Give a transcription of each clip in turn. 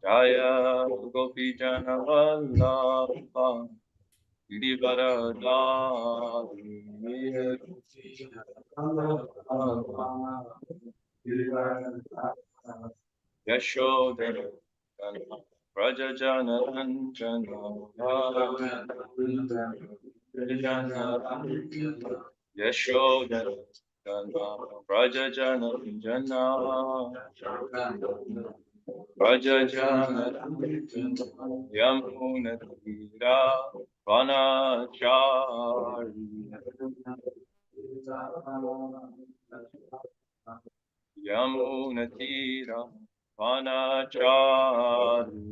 Jaya Gopi Jana Vallabha Girivaradari Yashodhara Rajajana Ranjana Yashodhara Rajajana Ranjana Rajajana Yamuna Tira Vanachari Yamuna Tira Vanachari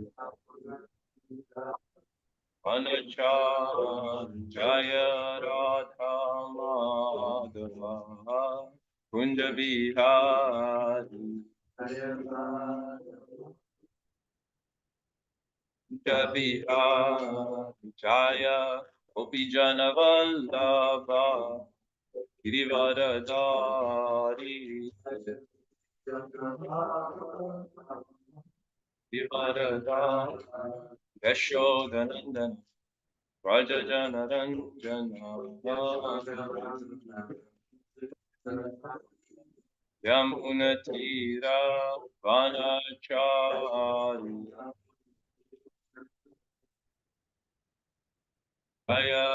Vanachari Jaya Radha Madhava Kunja Bihari Kunja Bihari Jaya Gopi Jana Vallabha Girivaradari Girivaradari Yashodanandana Rajajana Ranjana Yamunatira Vanachari Jaya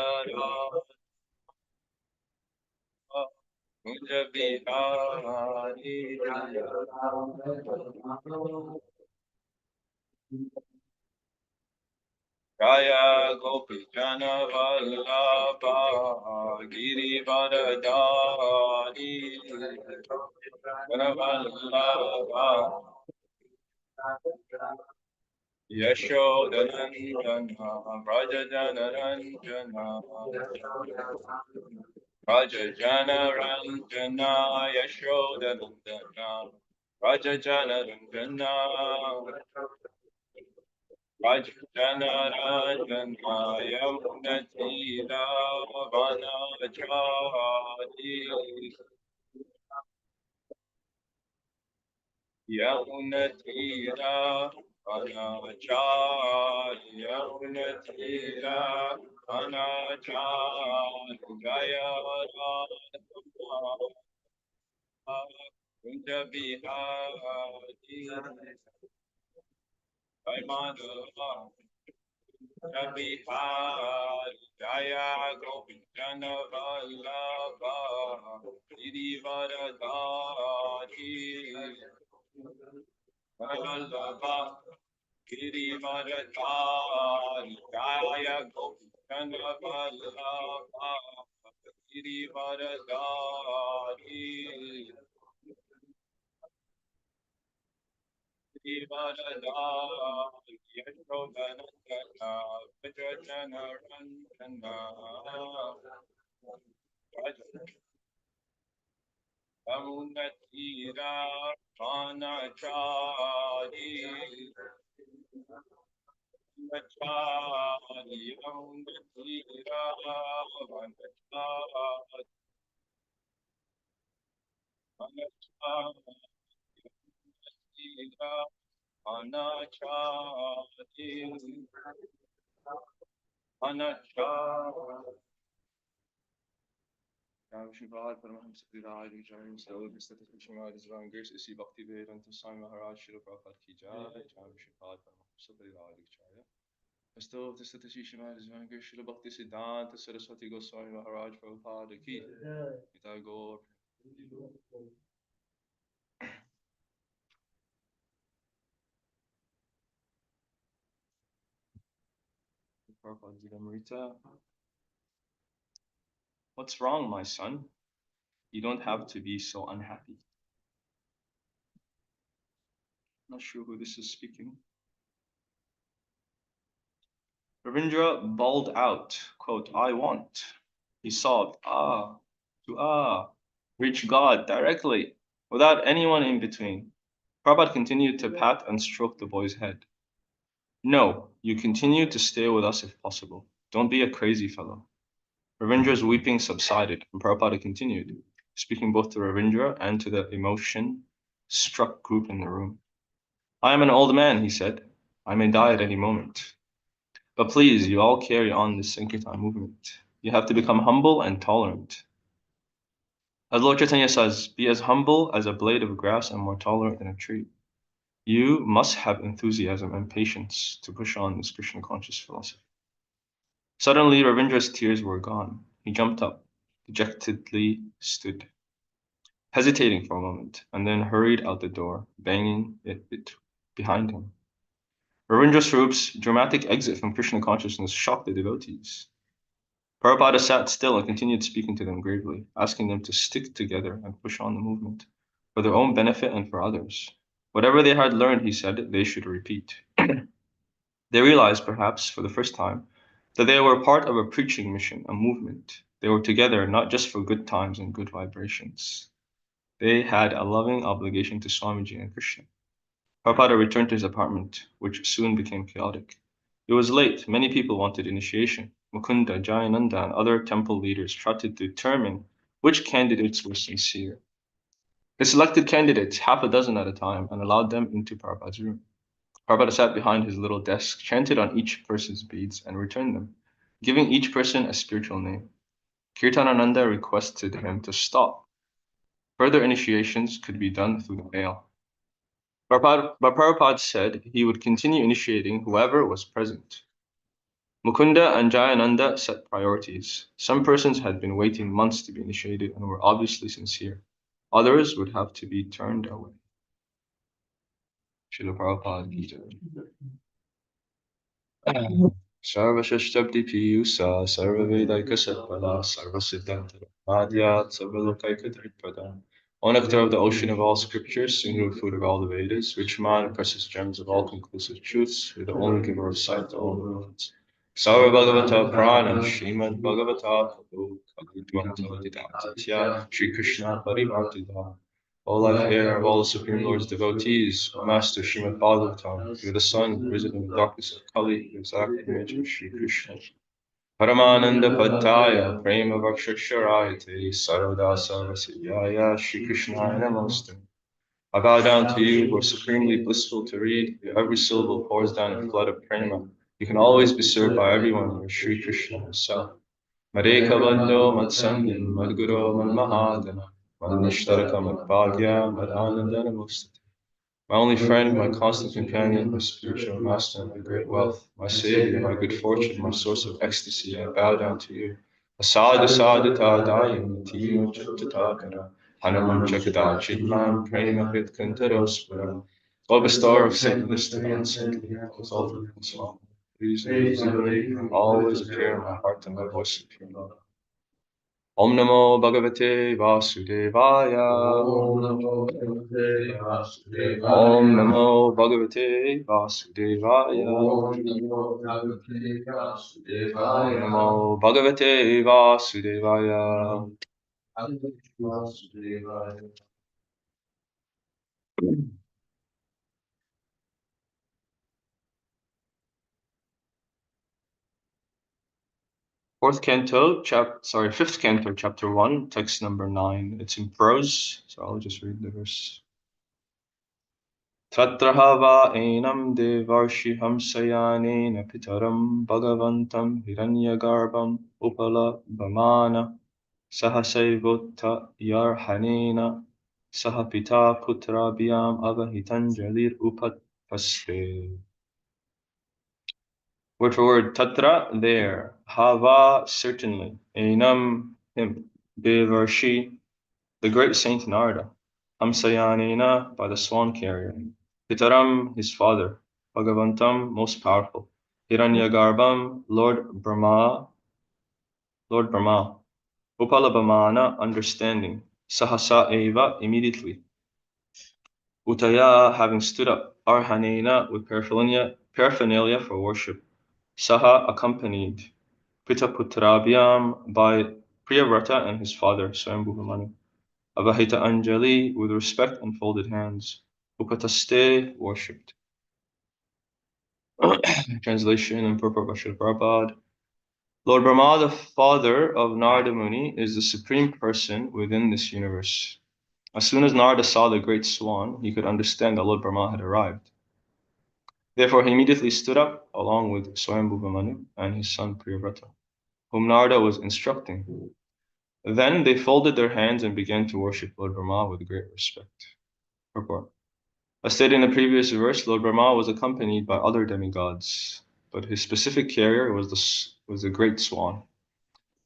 Kunja Bihari Jaya Gopi Jana Vallabha Girivaradari Jana Vallabha Yashodanandana Rajajana Ranjana Rajajana Ranjana Yashodanandana Rajajana Ranjana Rajajana Ranjana Yamunatira Vanachari Yamunatira Vanachari Yamunatira Vanachari Jaya Radha Kunja Bihari Jai Madhava Kunja Bihari Jaya Gopi Jana Vallabha Girivaradari Vallabha Girivaradari Jaya Gopi Jana Vallabha Girivaradari Girivaradari Yashodanandana Vajajana Ranjana Yamunatira Vanachari Vanachari Yamunatira Vanachari Vanachari Yamunatira Vanachari Vanachari Shivard Paramahamsa Viraj Vicharan Slowly Status Vishwanath Rangers Isi Bhakti Vedanta Swami Maharaj Shri Prabhupada Ki Jai Jai Shivard Paramahamsa Viraj Vicharan Asto Status Vishwanath Rangers Shri Bhakti Siddhanta Saraswati Goswami Maharaj Prabhupada Ki Jai Gaur Prabhupada Vidamrita. What's wrong, my son? You don't have to be so unhappy. Not sure who this is speaking. Ravindra bawled out, quote, I want. He sobbed, reach God directly, without anyone in between. Prabhupada continued to pat and stroke the boy's head. No, you continue to stay with us if possible. Don't be a crazy fellow. Ravindra's weeping subsided, and Prabhupada continued, speaking both to Ravindra and to the emotion-struck group in the room. I am an old man, he said. I may die at any moment. But please, you all carry on this Sankirtan movement. You have to become humble and tolerant. As Lord Chaitanya says, be as humble as a blade of grass and more tolerant than a tree. You must have enthusiasm and patience to push on this Krishna conscious philosophy. Suddenly, Ravindra's tears were gone. He jumped up, dejectedly stood, hesitating for a moment, and then hurried out the door, banging it behind him. Ravindra Swaroop's dramatic exit from Krishna consciousness shocked the devotees. Prabhupada sat still and continued speaking to them gravely, asking them to stick together and push on the movement, for their own benefit and for others. Whatever they had learned, he said, they should repeat. They realized, perhaps for the first time, that they were part of a preaching mission, a movement. They were together not just for good times and good vibrations. They had a loving obligation to Swamiji and Krishna. Prabhupada returned to his apartment, which soon became chaotic. It was late. Many people wanted initiation. Mukunda, Jayananda, and other temple leaders tried to determine which candidates were sincere. They selected candidates, half a dozen at a time, and allowed them into Prabhupada's room. Prabhupada sat behind his little desk, chanted on each person's beads, and returned them, giving each person a spiritual name. Kirtanananda requested him to stop. Further initiations could be done through the mail. But Prabhupada said he would continue initiating whoever was present. Mukunda and Jayananda set priorities. Some persons had been waiting months to be initiated and were obviously sincere. Others would have to be turned away. Srila Prabhupada Gita. Sarvashashtabdi Piyusa, Sarvavedaika Satpala, Sarvasiddhanta Madhyat, Sarvalokaika Dhripada. O nectar of the ocean of all scriptures, singular food of all the Vedas, rich man, precious gems of all conclusive truths, you're the only giver of sight to all the worlds. Sarva Bhagavata Prana, Srimad Bhagavata Prabhu, Kavitvam Tavatitatya, Shri Krishna Parivartida. O life heir of all the Supreme Lord's devotees, O Master Srimad Bhagavatam, you're the sun risen in the darkness of Kali, the exact image of Shri Krishna. Paramananda Pattaya, Prema Vakshasharayate, Sarvada Sarvasiddhaya, Shri Krishna Namaste. I bow down to you, who are supremely blissful to read. Every syllable pours down a flood of prema. You can always be served by everyone, you are Shri Krishna himself. Madeka Bando Matsangam Madguru Manmahadana Manishtaraka Madbhagya Madanandana Mustati. My only friend, my constant companion, my spiritual master, my great wealth, my savior, my good fortune, my source of ecstasy, I bow down to you. Asada sadata dayam tima chittatakara Hanuman chakada chidman prema hit kantarospara. O bestower of saintliness to the unsaintly, exalted and small, please and visibly always appear in my heart and my voice of pure love. Om Namo Bhagavate Vasudevaya. Om Namo Bhagavate Vasudevaya. Om Namo Bhagavate Vasudevaya. Om Namo Bhagavate Vasudevaya. Om Namo Bhagavate Vasudevaya. Vasudevaya. Fifth canto, chapter 1, text number 9. It's in prose, so I'll just read the verse. Tatraha enam devarshi hamsayanena pitaram bhagavantam hiranyagarbham upala bhamana sahasaivota yarhanena sahapita putrabhyam avahitanjalir upatpaste. Word for word, tatra, there, hava, certainly, enam, him, devarshi, the great saint Narada, hamsayanena, by the swan carrier, Pitaram, his father, Bhagavantam, most powerful, Hiranyagarbham, Lord Brahma, Upalabhamana, understanding, Sahasa eva, immediately, Utaya, having stood up, Arhanena, with paraphernalia for worship, Saha, accompanied, Pitaputrabhyam, by Priyavrata and his father, Swayambhuva, Avahita Anjali, with respect and folded hands, Upataste, worshipped. Translation and purport by Srila Prabhupada. Lord Brahma, the father of Narada Muni, is the supreme person within this universe. As soon as Narada saw the great swan, he could understand that Lord Brahma had arrived. Therefore, he immediately stood up, along with Swayambhuva Manu and his son Priyavrata, whom Narada was instructing. Then they folded their hands and began to worship Lord Brahma with great respect. Purport. As stated in the previous verse, Lord Brahma was accompanied by other demigods, but his specific carrier was the great swan.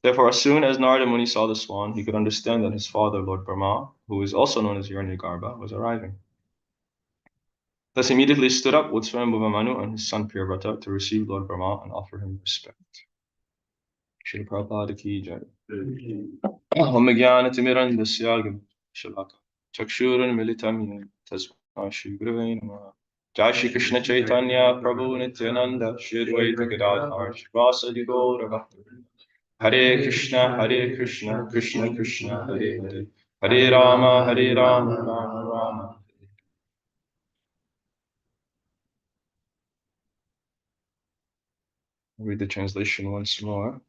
Therefore, as soon as Narada Muni saw the swan, he could understand that his father, Lord Brahma, who is also known as Hiranyagarbha, was arriving. Thus, he immediately stood up with Swayambhuva Manu and his son Priyavrata to receive Lord Brahma and offer him respect. Srila Prabhupada ki jai. Om Jnana-timirandasya Shalaka Chakshurunmilitam Yena Tasmai Shri Gurave Namaha. Jai Shri Krishna Chaitanya Prabhu Nityananda Shri Advaita Gadadhar Shivasadi Gaura Bhaktivinoda. Hare Krishna, Krishna Krishna, Hare Hare, Hare Rama, Rama Rama. I'll read the translation once more.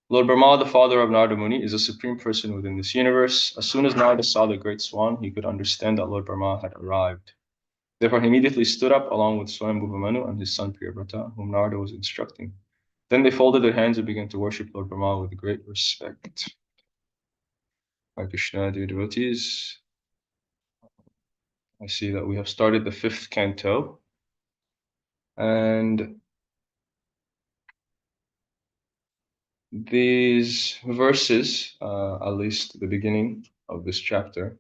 Lord Brahma, the father of Narada Muni, is a supreme person within this universe. As soon as Narada saw the great swan, he could understand that Lord Brahma had arrived. Therefore, he immediately stood up along with Swayambhuva Manu and his son Priyavrata, whom Narada was instructing. Then they folded their hands and began to worship Lord Brahma with great respect. Hare Krishna, dear devotees. I see that we have started the 5th canto, and these verses, at least the beginning of this chapter,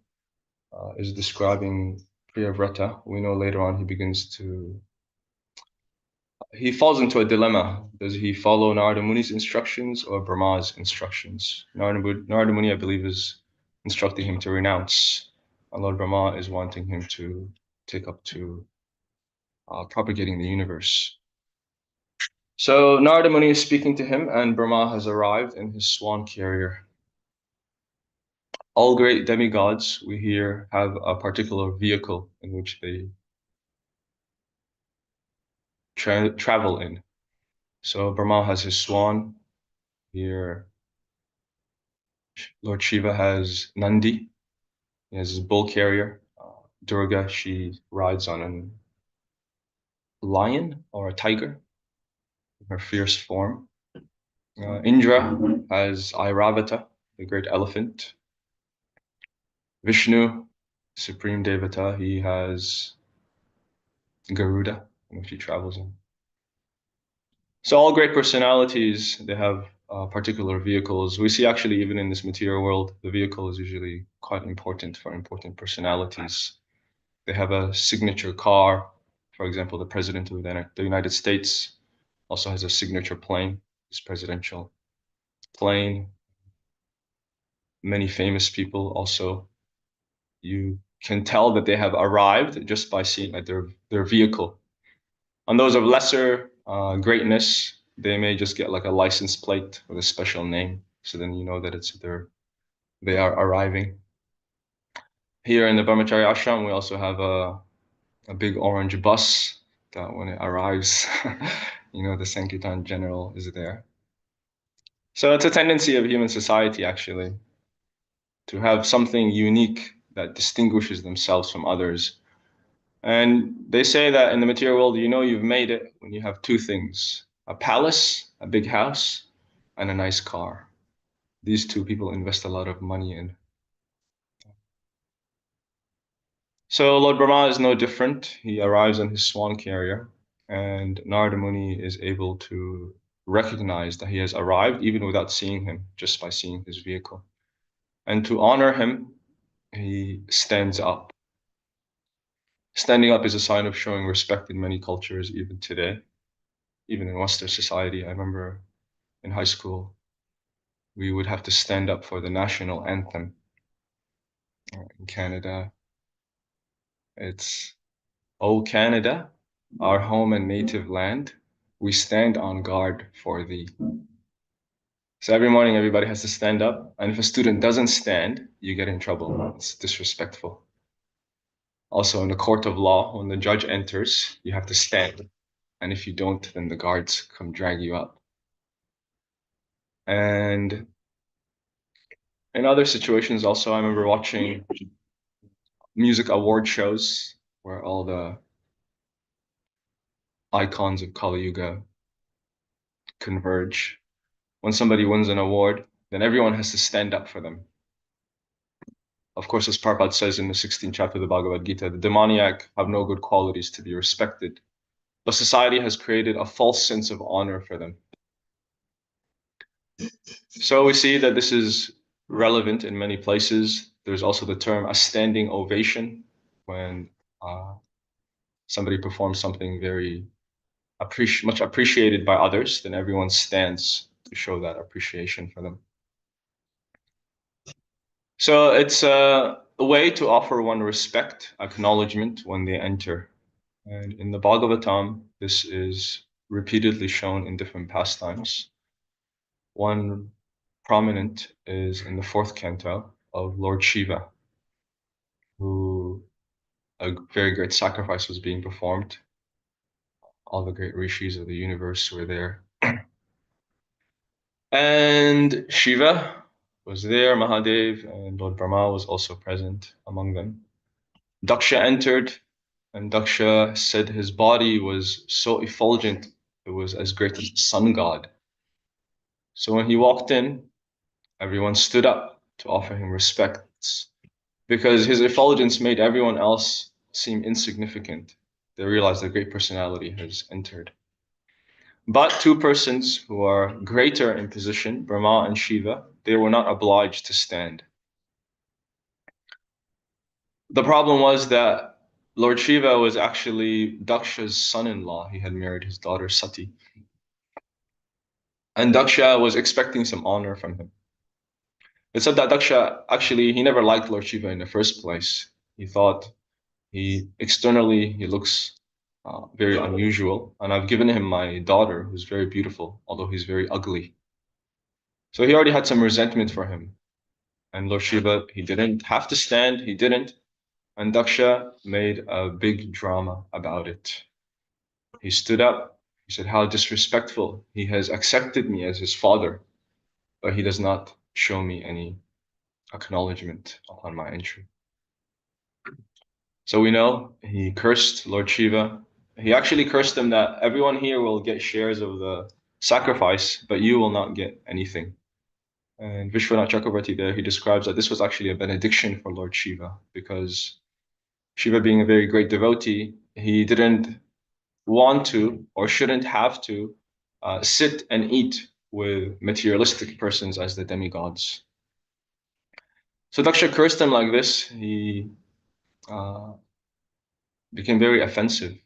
is describing Priyavrata. We know later on he falls into a dilemma. Does he follow Narada Muni's instructions or Brahma's instructions? Narada Muni, I believe, is instructing him to renounce, and Lord Brahma is wanting him to take up to propagating the universe. So Narada Muni is speaking to him, and Brahma has arrived in his swan carrier. All great demigods, we hear, have a particular vehicle in which they travel in. So Brahma has his swan. Here, Lord Shiva has Nandi. He has his bull carrier. Durga, she rides on a lion or a tiger in her fierce form. Indra has Airavata, the great elephant. Vishnu, Supreme Devata, he has Garuda, which he travels in. So all great personalities, they have particular vehicles. We see actually even in this material world, the vehicle is usually quite important for important personalities. They have a signature car. For example, the President of the United States also has a signature plane, his presidential plane. Many famous people also, you can tell that they have arrived just by seeing like their vehicle. On those of lesser greatness, they may just get like a license plate with a special name. So then you know that they are arriving. Here in the Brahmacharya Ashram, we also have a big orange bus that when it arrives, you know, the Sankirtan general is there. So it's a tendency of human society, actually, to have something unique that distinguishes themselves from others. And they say that in the material world, you know you've made it when you have two things: a palace, a big house, and a nice car. These two people invest a lot of money in. So Lord Brahma is no different. He arrives on his swan carrier, and Narada Muni is able to recognize that he has arrived even without seeing him, just by seeing his vehicle. And to honor him, he stands up. Standing up is a sign of showing respect in many cultures, even today, even in Western society. I remember in high school, we would have to stand up for the national anthem. In Canada, it's "O Canada, our home and native land, we stand on guard for thee." So every morning, everybody has to stand up. And if a student doesn't stand, you get in trouble. It's disrespectful. Also, in the court of law, when the judge enters, you have to stand. And if you don't, then the guards come drag you up. And in other situations also, I remember watching music award shows where all the icons of Kali Yuga converge. When somebody wins an award, then everyone has to stand up for them. Of course, as Prabhupada says in the 16th chapter of the Bhagavad Gita, the demoniac have no good qualities to be respected, but society has created a false sense of honor for them. So we see that this is relevant in many places. There's also the term a standing ovation when somebody performs something very much appreciated by others, then everyone stands to show that appreciation for them. So it's a way to offer one respect, acknowledgement when they enter. And in the Bhagavatam, this is repeatedly shown in different pastimes. One prominent is in the fourth canto of Lord Shiva, who a very great sacrifice was being performed. All the great rishis of the universe were there. And Shiva was there, Mahadev, and Lord Brahma was also present among them. Daksha entered, and Daksha said his body was so effulgent, it was as great as the sun god. So when he walked in, everyone stood up to offer him respects because his effulgence made everyone else seem insignificant. They realized a great personality has entered. But two persons who are greater in position, Brahma and Shiva, they were not obliged to stand. The problem was that Lord Shiva was actually Daksha's son-in-law. He had married his daughter Sati. And Daksha was expecting some honor from him. It said that Daksha actually, he never liked Lord Shiva in the first place. He thought he looks very unusual. And I've given him my daughter, who's very beautiful, although he's very ugly. So he already had some resentment for him. And Lord Shiva, he didn't have to stand, he didn't. And Daksha made a big drama about it. He stood up, he said, how disrespectful. He has accepted me as his father, but he does not show me any acknowledgement upon my entry. So we know he cursed Lord Shiva. He actually cursed him that everyone here will get shares of the sacrifice, but you will not get anything. And Vishwanath Chakravarti there, he describes that this was actually a benediction for Lord Shiva, because Shiva being a very great devotee, he didn't want to or shouldn't have to sit and eat with materialistic persons as the demigods. So Daksha cursed him like this. He became very offensive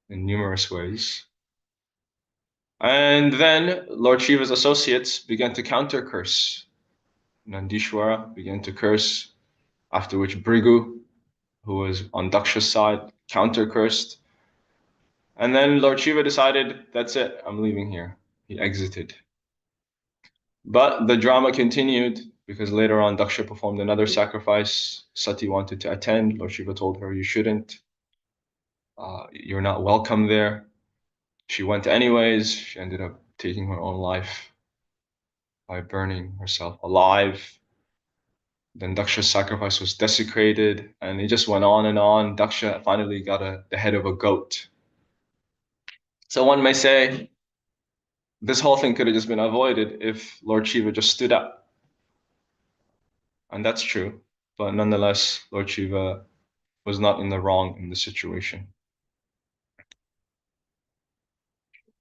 in numerous ways. And then Lord Shiva's associates began to counter curse. Nandishwara began to curse, after which Brigu, who was on Daksha's side, counter cursed. And then Lord Shiva decided, that's it, I'm leaving here. He exited. But the drama continued because later on Daksha performed another sacrifice. Sati wanted to attend. Lord Shiva told her, you shouldn't. You're not welcome there. She went anyways. She ended up taking her own life by burning herself alive. Then Daksha's sacrifice was desecrated, and it just went on and on. Daksha finally got the head of a goat. So one may say, this whole thing could have just been avoided if Lord Shiva just stood up. And that's true. But nonetheless, Lord Shiva was not in the wrong in the situation.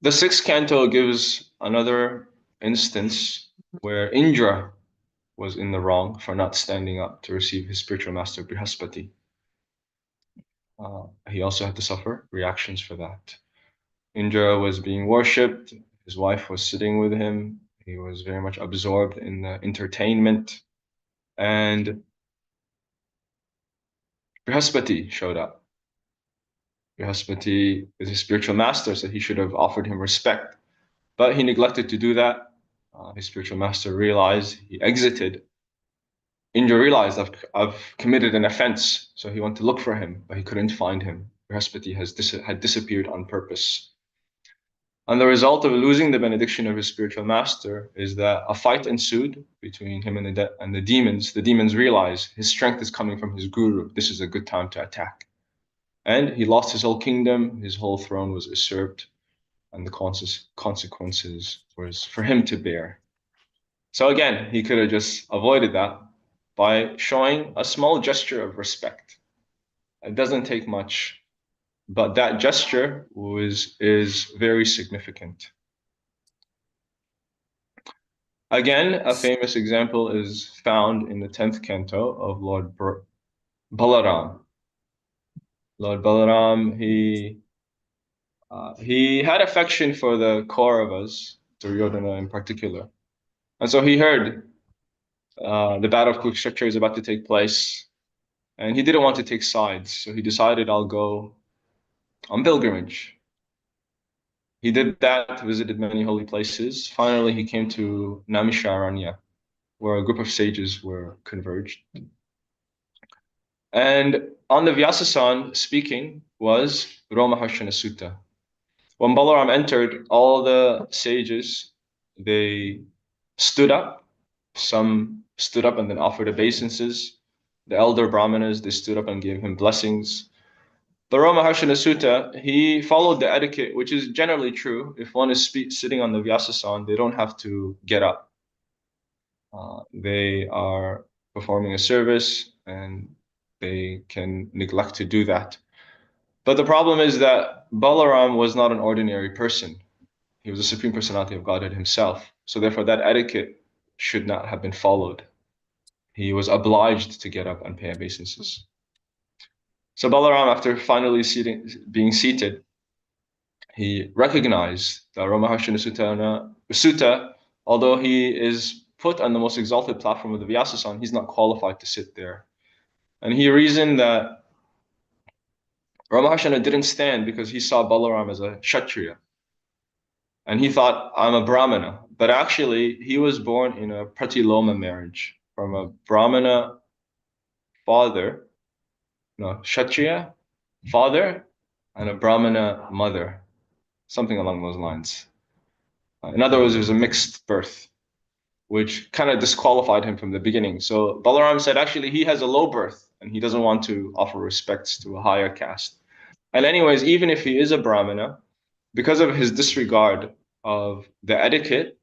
The sixth canto gives another instance where Indra was in the wrong for not standing up to receive his spiritual master Brihaspati. He also had to suffer reactions for that. Indra was being worshipped. His wife was sitting with him. He was very much absorbed in the entertainment. And Brihaspati showed up. Brihaspati is his spiritual master, so he should have offered him respect. But he neglected to do that. His spiritual master realized, he exited. Indra realized, I've committed an offense, so he went to look for him, but he couldn't find him. Brihaspati had disappeared on purpose. And the result of losing the benediction of his spiritual master is that a fight ensued between him and the demons. The demons realize his strength is coming from his guru. This is a good time to attack. And he lost his whole kingdom. His whole throne was usurped. And the consequences was for him to bear. So again, he could have just avoided that by showing a small gesture of respect. It doesn't take much, but that gesture is very significant. Again, a famous example is found in the 10th canto of Lord Balaram. Lord Balaram, he had affection for the Kauravas, Duryodhana in particular. And so he heard the battle of Kurukshetra is about to take place, and he didn't want to take sides. So he decided, I'll go on pilgrimage. He did that, visited many holy places. Finally, he came to Naimisharanya, where a group of sages were converged. And on the Vyasasan speaking was Romaharshana Sutta. When Balaram entered, all the sages, they stood up. Some stood up and then offered obeisances. The elder brahmanas, they stood up and gave him blessings. The Romaharshana Sutta, he followed the etiquette, which is generally true. If one is sitting on the Vyasasan, they don't have to get up. They are performing a service and they can neglect to do that. But the problem is that Balaram was not an ordinary person. He was the Supreme Personality of Godhead himself. So therefore that etiquette should not have been followed. He was obliged to get up and pay obeisances. So Balaram, after finally being seated, he recognized the Romaharshana Sutta, although he is put on the most exalted platform of the Vyasasan, he's not qualified to sit there. And he reasoned that Romaharshana didn't stand because he saw Balaram as a Kshatriya. And he thought, I'm a Brahmana. But actually, he was born in a Pratiloma marriage from a Brahmana father, no, Kshatriya father, and a Brahmana mother, something along those lines. In other words, it was a mixed birth, which kind of disqualified him from the beginning. So Balaram said, actually, he has a low birth and he doesn't want to offer respects to a higher caste. And anyways, even if he is a Brahmana, because of his disregard of the etiquette,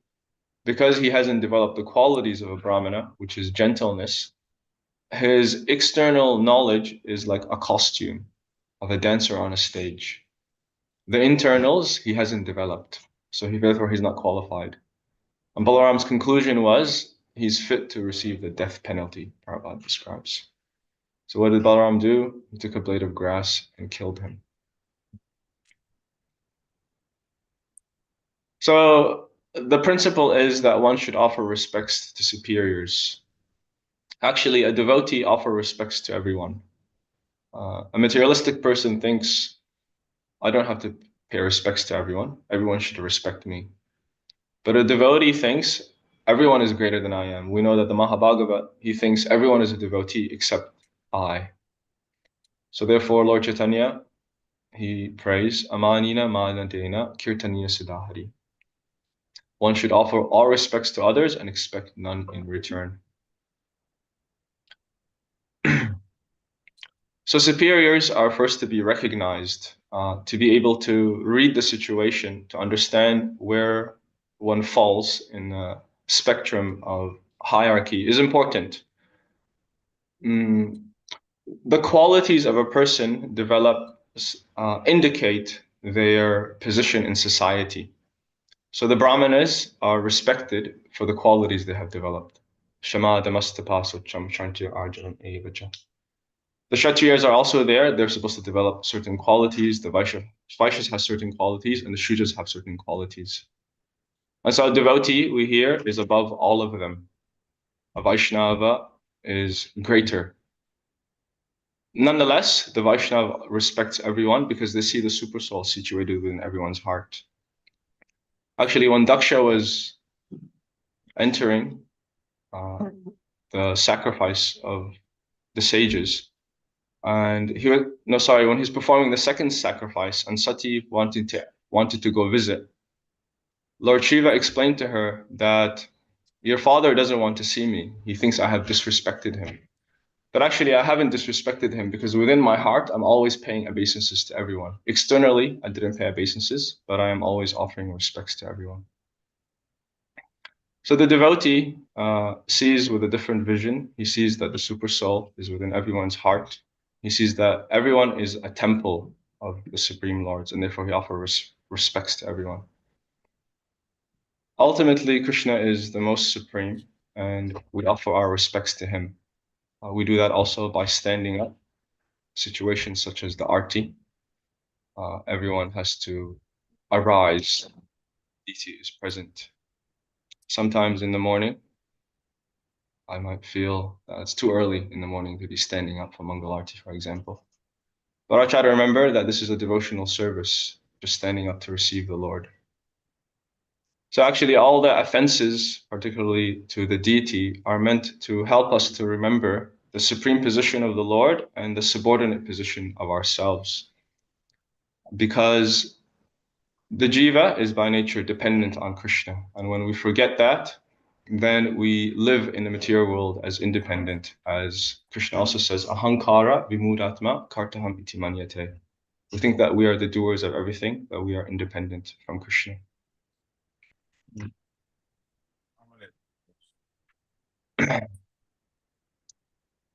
because he hasn't developed the qualities of a Brahmana, which is gentleness, his external knowledge is like a costume of a dancer on a stage. The internals he hasn't developed, so therefore he's not qualified. And Balaram's conclusion was he's fit to receive the death penalty, Prabhupada describes. So what did Balaram do? He took a blade of grass and killed him. So the principle is that one should offer respects to superiors. Actually, a devotee offers respects to everyone. A materialistic person thinks, I don't have to pay respects to everyone. Everyone should respect me. But a devotee thinks, everyone is greater than I am. We know that the Mahabhagavad, he thinks everyone is a devotee except I. So therefore, Lord Chaitanya, he prays, Amanina Manadena Kirtanina Siddhahari. One should offer all respects to others and expect none in return. So superiors are first to be recognized, to be able to read the situation, to understand where one falls in the spectrum of hierarchy is important. The qualities of a person indicate their position in society. So the Brahmanas are respected for the qualities they have developed. Shama Damastapasucham Shantir Arjanam Evacha. The Kshatriyas are also there. They're supposed to develop certain qualities. The Vaishyas have certain qualities, and the Shudras have certain qualities. And so a devotee, we hear, is above all of them. A Vaishnava is greater. Nonetheless, the Vaishnava respects everyone because they see the super soul situated within everyone's heart. Actually, when Daksha was entering the sacrifice of the sages, and when he's performing the second sacrifice, and Sati wanted to go visit, Lord Shiva explained to her that your father doesn't want to see me. He thinks I have disrespected him. But actually, I haven't disrespected him because within my heart, I'm always paying obeisances to everyone. Externally, I didn't pay obeisances, but I am always offering respects to everyone. So the devotee sees with a different vision. He sees that the super soul is within everyone's heart. He sees that everyone is a temple of the Supreme Lords, and therefore he offers respects to everyone. Ultimately, Krishna is the most supreme, and we offer our respects to him. We do that also by standing up. Situations such as the arti, everyone has to arise. Deity is present. Sometimes in the morning, I might feel that it's too early in the morning to be standing up for Mangalarti, for example. But I try to remember that this is a devotional service, just standing up to receive the Lord. So actually, all the offenses, particularly to the deity, are meant to help us to remember the supreme position of the Lord and the subordinate position of ourselves. Because the jiva is by nature dependent on Krishna. And when we forget that, then we live in the material world as independent. As Krishna also says, ahankara vimudatma kartaham iti manyate. We think that we are the doers of everything, but we are independent from Krishna.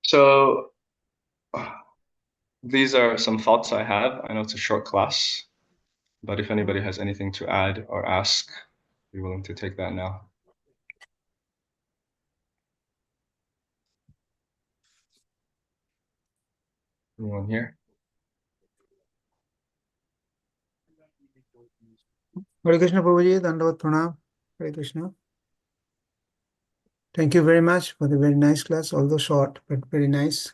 So these are some thoughts I have. I know it's a short class, but if anybody has anything to add or ask, be willing to take that now. Anyone here? Hare Krishna Prabhuji, Dandavat Pranam. Hare Krishna. Thank you very much for the very nice class, although short, but very nice.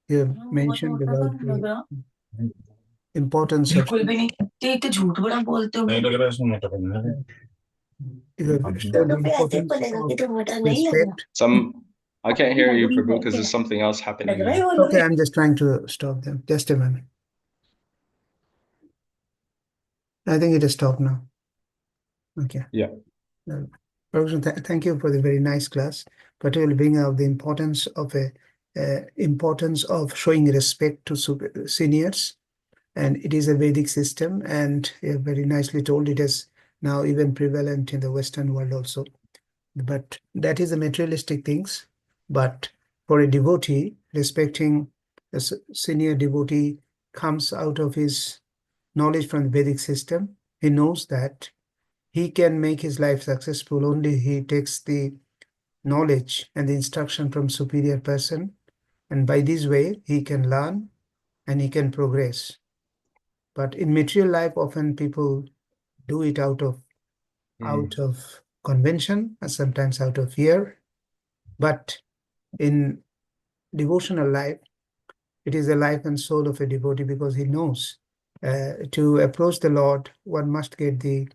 You have mentioned about the importance of... You have shown the importance of respect. I can't hear you, Prabhu, because there's something else happening now. Okay, I'm just trying to stop them. Just a minute. I think it has stopped now. Okay. Yeah. Thank you for the very nice class, particularly bringing out the importance of showing respect to seniors. And it is a Vedic system, and you have very nicely told it is now even prevalent in the Western world also. But that is the materialistic things. But for a devotee, respecting a senior devotee comes out of his knowledge from the Vedic system. He knows that he can make his life successful only he takes the knowledge and the instruction from superior person, and by this way he can learn and he can progress. But in material life, often people do it out of convention and sometimes out of fear. But in devotional life, it is the life and soul of a devotee, because he knows to approach the Lord, one must get the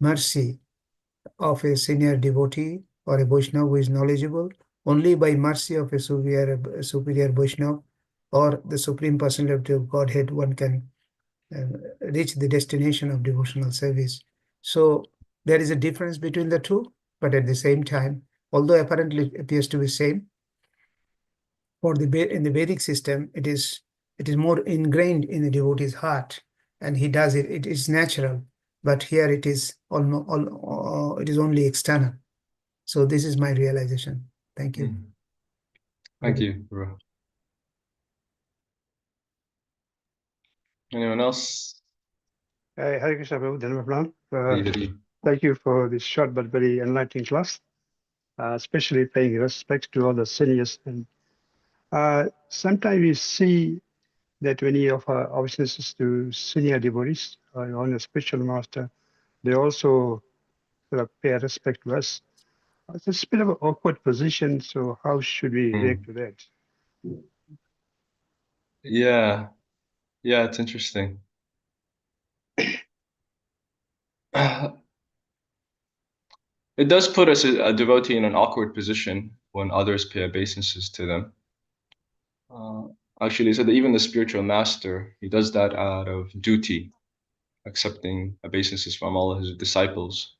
mercy of a senior devotee or a Vaishnava who is knowledgeable. Only by mercy of a superior Vaishnava or the Supreme Personality of Godhead one can reach the destination of devotional service. So there is a difference between the two, but at the same time, although apparently it appears to be same, in the Vedic system, it is more ingrained in the devotee's heart, and he does it. It is natural, but here it is it is only external. So this is my realization. Thank you. Thank you, Prabhu. Anyone else? Hare Krishna Prabhu, Dhanava. Thank you for this short but very enlightening class, especially paying respect to all the seniors. And sometimes we see that when you offer obeisances to senior devotees or on a spiritual master, they also sort of pay respect to us. It's a bit of an awkward position, so how should we react to that? Yeah, it's interesting. It does put us a devotee in an awkward position when others pay obeisances to them. Actually, so that even the spiritual master, he does that out of duty. accepting obeisances from all his disciples.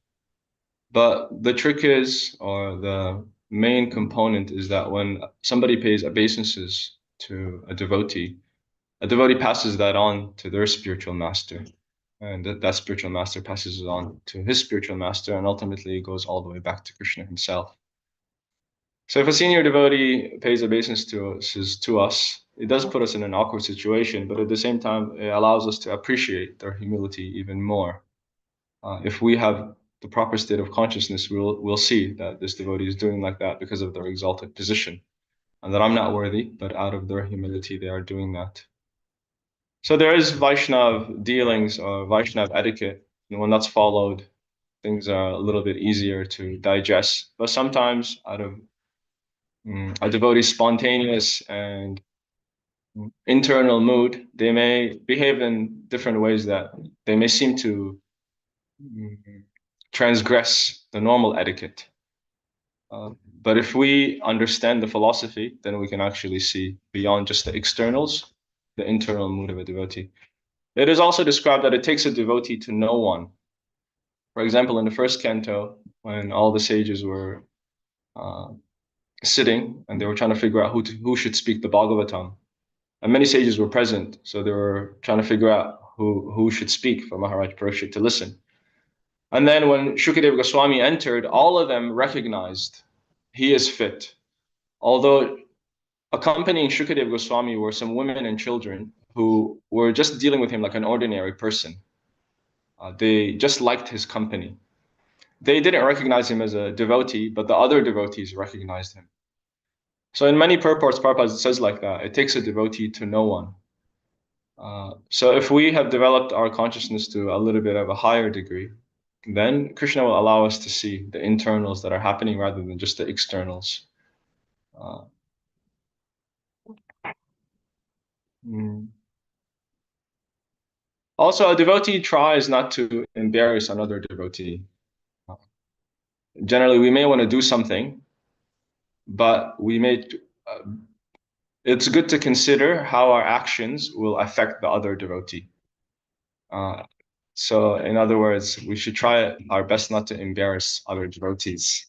But the trick is, or the main component is that when somebody pays obeisances to a devotee passes that on to their spiritual master. And that spiritual master passes it on to his spiritual master, and ultimately it goes all the way back to Krishna himself. So if a senior devotee pays obeisance to us, it does put us in an awkward situation, but at the same time, it allows us to appreciate their humility even more. If we have the proper state of consciousness, we'll see that this devotee is doing like that because of their exalted position, and that I'm not worthy, but out of their humility, they are doing that. So there is Vaishnav dealings or Vaishnav etiquette, and when that's followed, things are a little bit easier to digest. But sometimes, out of a devotee's spontaneous and internal mood, they may behave in different ways that they may seem to transgress the normal etiquette. But if we understand the philosophy, then we can actually see beyond just the externals, the internal mood of a devotee. It is also described that it takes a devotee to know one. For example, in the first canto, when all the sages were sitting and they were trying to figure out who should speak the Bhagavatam, and many sages were present, so they were trying to figure out who should speak for Maharaj Parikshit to listen. And then when Shukadeva Goswami entered, all of them recognized he is fit. Although accompanying Shukadeva Goswami were some women and children who were just dealing with him like an ordinary person. They just liked his company. They didn't recognize him as a devotee, but the other devotees recognized him. So in many purports, Prabhupada says like that, it takes a devotee to know one. So if we have developed our consciousness to a little bit of a higher degree, then Krishna will allow us to see the internals that are happening rather than just the externals. Also, a devotee tries not to embarrass another devotee. Generally, we may want to do something, but it's good to consider how our actions will affect the other devotee. So in other words, we should try our best not to embarrass other devotees.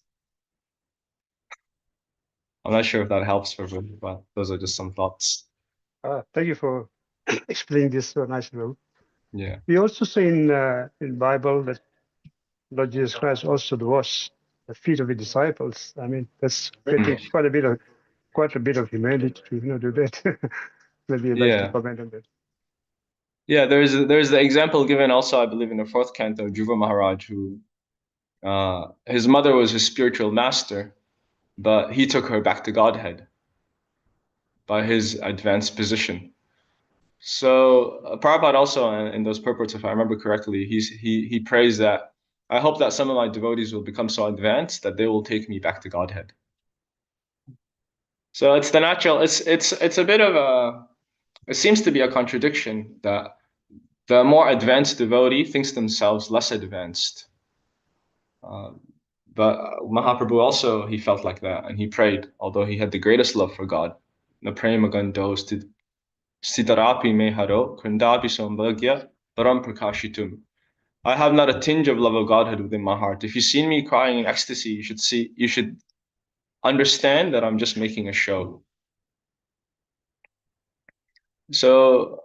I'm not sure if that helps for everybody, but those are just some thoughts. Thank you for explaining this so nicely. Yeah. We also see in Bible that Lord Jesus Christ also washed the feet of the disciples. I mean, that's quite a bit of humanity to do that. Maybe you'd like to comment on that. Yeah, there's the example given also, I believe, in the fourth canto, Dhruva Maharaj, who his mother was his spiritual master, but he took her back to Godhead by his advanced position. So Prabhupada also, in those purports, if I remember correctly, he prays that I hope that some of my devotees will become so advanced that they will take me back to Godhead. So it's the natural. It's a bit of a. It seems to be a contradiction that the more advanced devotee thinks themselves less advanced. But Mahaprabhu also, he felt like that, and he prayed, although he had the greatest love for God. Na prema gando stitarapi me haro kundapi sambhagya param prakashitum. I have not a tinge of love of Godhead within my heart. If you've seen me crying in ecstasy, you should understand that I'm just making a show. So,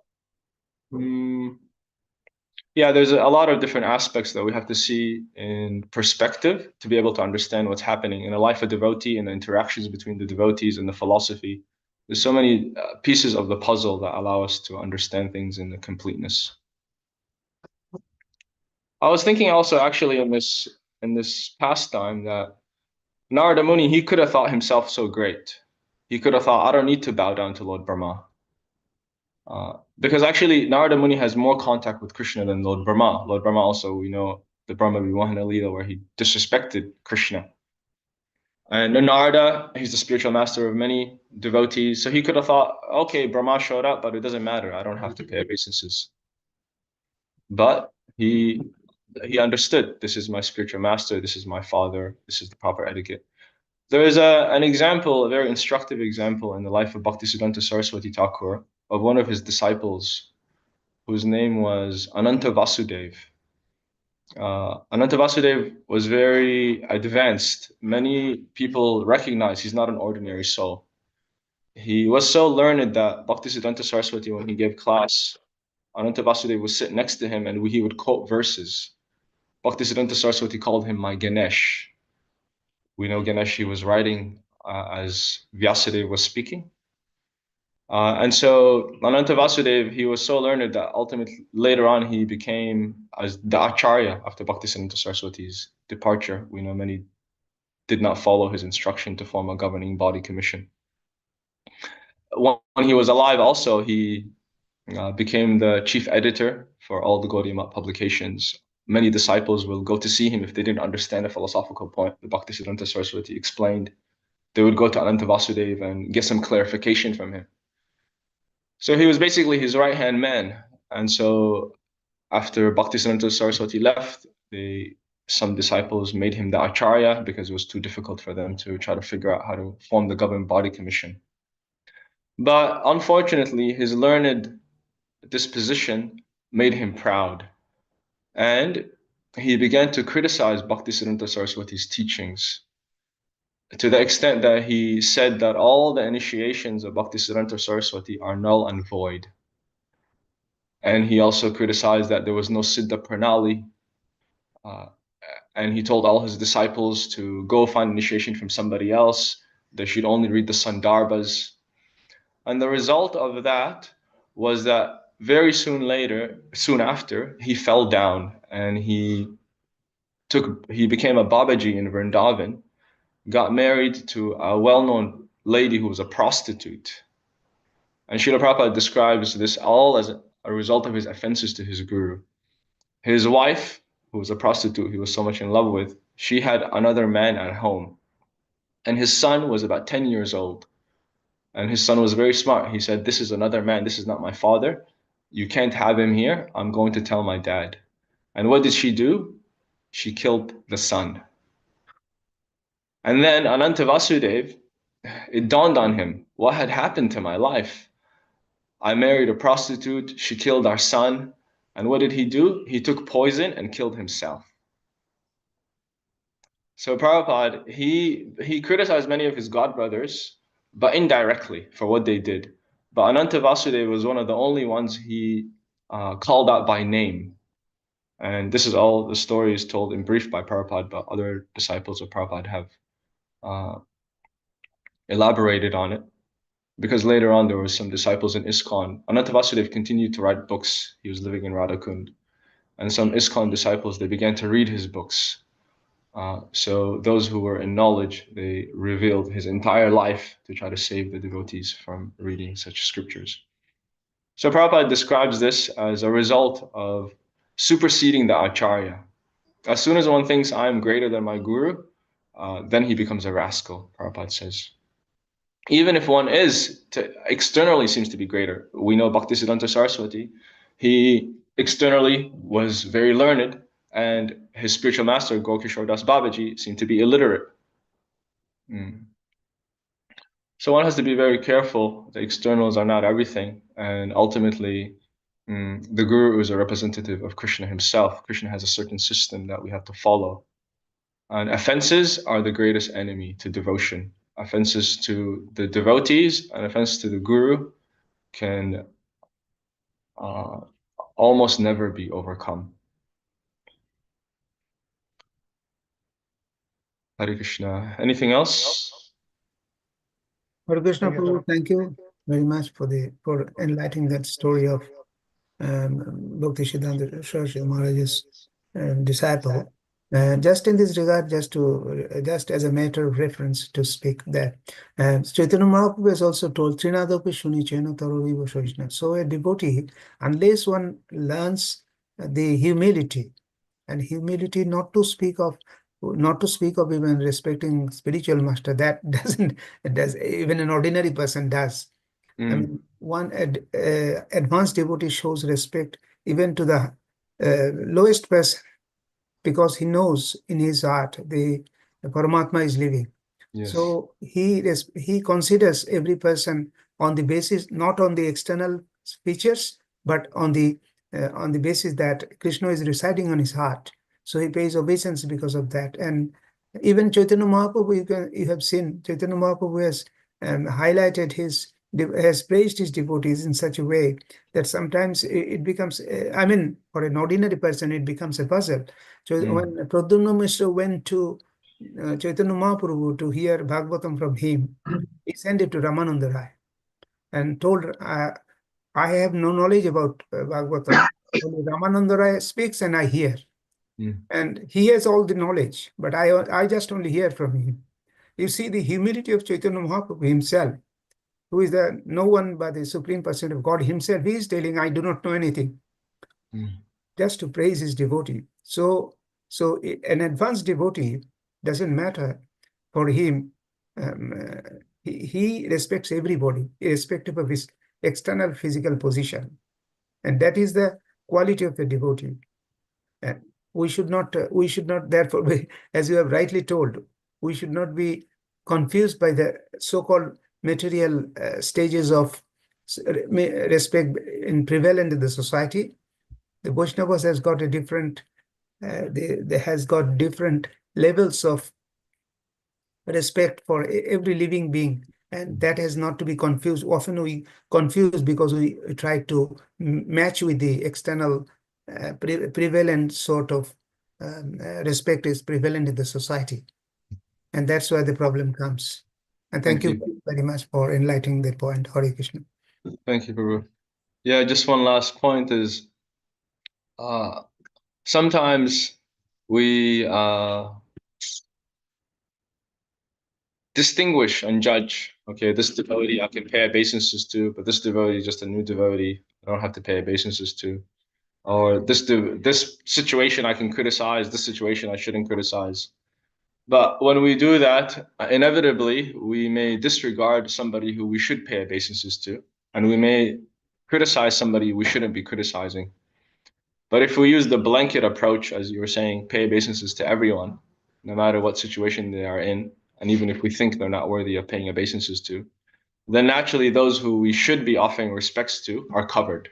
yeah, there's a lot of different aspects that we have to see in perspective to be able to understand what's happening in the life of devotee and the interactions between the devotees and the philosophy. There's so many pieces of the puzzle that allow us to understand things in the completeness. I was thinking also actually in this pastime that Narada Muni, he could have thought himself so great. He could have thought, I don't need to bow down to Lord Brahma. Because actually Narada Muni has more contact with Krishna than Lord Brahma. Lord Brahma also, we know the Brahma Vimohana Leela where he disrespected Krishna. And Narada, he's the spiritual master of many devotees. So he could have thought, okay, Brahma showed up, but it doesn't matter. I don't have to pay obeisances. But he understood, this is my spiritual master, this is my father, this is the proper etiquette. There is an example, a very instructive example in the life of Bhaktisiddhanta Saraswati Thakur of one of his disciples whose name was Ananta Vasudev. Ananta Vasudev was very advanced. Many people recognize he's not an ordinary soul. He was so learned that Bhaktisiddhanta Saraswati, when he gave class, Ananta Vasudev would sit next to him and he would quote verses. Bhaktisiddhanta Saraswati called him my Ganesh. We know Ganesh, he was writing as Vyasadeva was speaking. And so Ananta Vasudev, he was so learned that ultimately later on he became as the Acharya after Bhaktisiddhanta Saraswati's departure. We know many did not follow his instruction to form a governing body commission. When he was alive also, he became the chief editor for all the Gaudiya Math publications. Many disciples will go to see him if they didn't understand a philosophical point that Bhaktisiddhanta Saraswati explained. They would go to Ananta Vasudev and get some clarification from him. So he was basically his right-hand man. And so after Bhaktisiddhanta Saraswati left, some disciples made him the Acharya because it was too difficult for them to try to figure out how to form the governing body commission. But unfortunately, his learned disposition made him proud. And he began to criticize Bhaktisiddhanta Saraswati's teachings to the extent that he said that all the initiations of Bhaktisiddhanta Saraswati are null and void. And he also criticized that there was no Siddha Pranali. And he told all his disciples to go find initiation from somebody else. They should only read the Sandarbhas. And the result of that was that very soon after, he fell down and he became a Babaji in Vrndavan, got married to a well-known lady who was a prostitute. And Srila Prabhupada describes this all as a result of his offenses to his guru. His wife, who was a prostitute he was so much in love with, she had another man at home. And his son was about 10 years old. And his son was very smart. He said, "This is another man. This is not my father. You can't have him here. I'm going to tell my dad." And what did she do? She killed the son. And then Ananta Vasudev, it dawned on him, what had happened to my life? I married a prostitute. She killed our son. And what did he do? He took poison and killed himself. So Prabhupada, he criticized many of his god brothers, but indirectly for what they did. But Ananta Vasudeva was one of the only ones he called out by name. And this is all the story is told in brief by Prabhupada, but other disciples of Prabhupada have elaborated on it. Because later on, there were some disciples in ISKCON. Ananta Vasudeva continued to write books. He was living in Radhakund. And some ISKCON disciples, they began to read his books. So those who were in knowledge, they revealed his entire life to try to save the devotees from reading such scriptures. So Prabhupada describes this as a result of superseding the Acharya. As soon as one thinks I'm greater than my guru, then he becomes a rascal, Prabhupada says. Even if one externally seems to be greater. We know Bhaktisiddhanta Saraswati, he externally was very learned, and his spiritual master, Gokishore Das Babaji, seemed to be illiterate. So one has to be very careful. The externals are not everything. And ultimately, the guru is a representative of Krishna himself. Krishna has a certain system that we have to follow. And offenses are the greatest enemy to devotion. Offenses to the devotees and offense to the guru can almost never be overcome. Hare Krishna. Anything else? Hare Krishna, Prabhu, thank you very much for enlightening that story of Bhaktisiddhanta Saraswati Maharaj's disciple. Just in this regard, just as a matter of reference to speak that, Chaitanya Mahaprabhu has also told, Trinadapi Shuni Chena Taroviva Soishna. So a devotee, unless one learns the humility, and humility not to speak of even respecting spiritual master, that does even an ordinary person does. I mean, one advanced devotee shows respect even to the lowest person, because he knows in his heart the Paramatma is living. Yes. So he considers every person on the basis, not on the external features, but on the on the basis that Krishna is residing on his heart. So he pays obeisance because of that. And even Chaitanya Mahaprabhu, you have seen Chaitanya Mahaprabhu has highlighted has praised his devotees in such a way that sometimes it becomes, I mean, for an ordinary person, it becomes a puzzle. So when Pradyumna Mishra went to Chaitanya Mahaprabhu to hear Bhagavatam from him, he sent it to Ramananda Rai and told, I have no knowledge about Bhagavatam. Only Ramananda Rai speaks and I hear. And he has all the knowledge, but I just only hear from him. You see the humility of Chaitanya Mahaprabhu himself, who is no one but the Supreme Person of God himself. He is telling, I do not know anything, just to praise his devotee. So an advanced devotee doesn't matter for him. He respects everybody, irrespective of his external physical position. And that is the quality of the devotee. And we should not therefore be, as you have rightly told, we should not be confused by the so-called material stages of respect prevalent in the society. The Vaishnavas has got a different, they has got different levels of respect for every living being, and that has not to be confused. Often we confuse because we try to match with the external prevalent sort of respect is prevalent in the society, and that's why the problem comes. And thank you very much for enlightening that point. Hare Krishna. Thank you, Prabhu. Yeah, just one last point is sometimes we distinguish and judge. Okay, this devotee I can pay obeisances to, but this devotee is just a new devotee. I don't have to pay obeisances to. Or this situation I can criticize, this situation I shouldn't criticize. But when we do that, inevitably, we may disregard somebody who we should pay obeisances to, and we may criticize somebody we shouldn't be criticizing. But if we use the blanket approach, as you were saying, pay obeisances to everyone, no matter what situation they are in, and even if we think they're not worthy of paying obeisances to, then naturally those who we should be offering respects to are covered.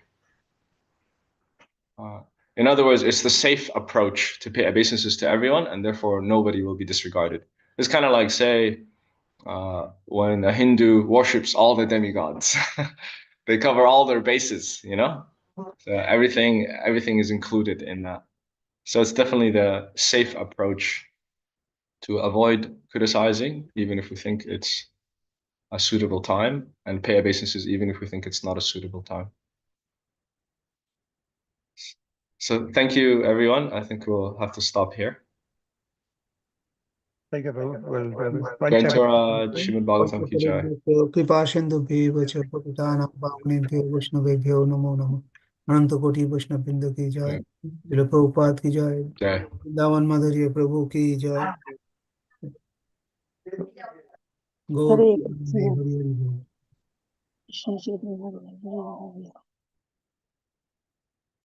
In other words, it's the safe approach to pay obeisances to everyone, and therefore nobody will be disregarded. It's kind of like, say, when a Hindu worships all the demigods, they cover all their bases, you know? So everything is included in that. So it's definitely the safe approach to avoid criticizing, even if we think it's a suitable time, and pay obeisances even if we think it's not a suitable time. So thank you, everyone. I think we'll have to stop here. Thank you, Prabhu. Well, Grantora Srimad Bhagavatam ki jai. Kripasindubhyo cha patitana pavanebhyo Vaishnavebhyo namo namo. Ananta Koti Vaishnavbrinda ki jai. Srila Prabhupada ki jai. Jai. Vrndavan Madhurya Prabhu ki jai. Go. Hare Krishna. Krishna Chaitanya Prabhu.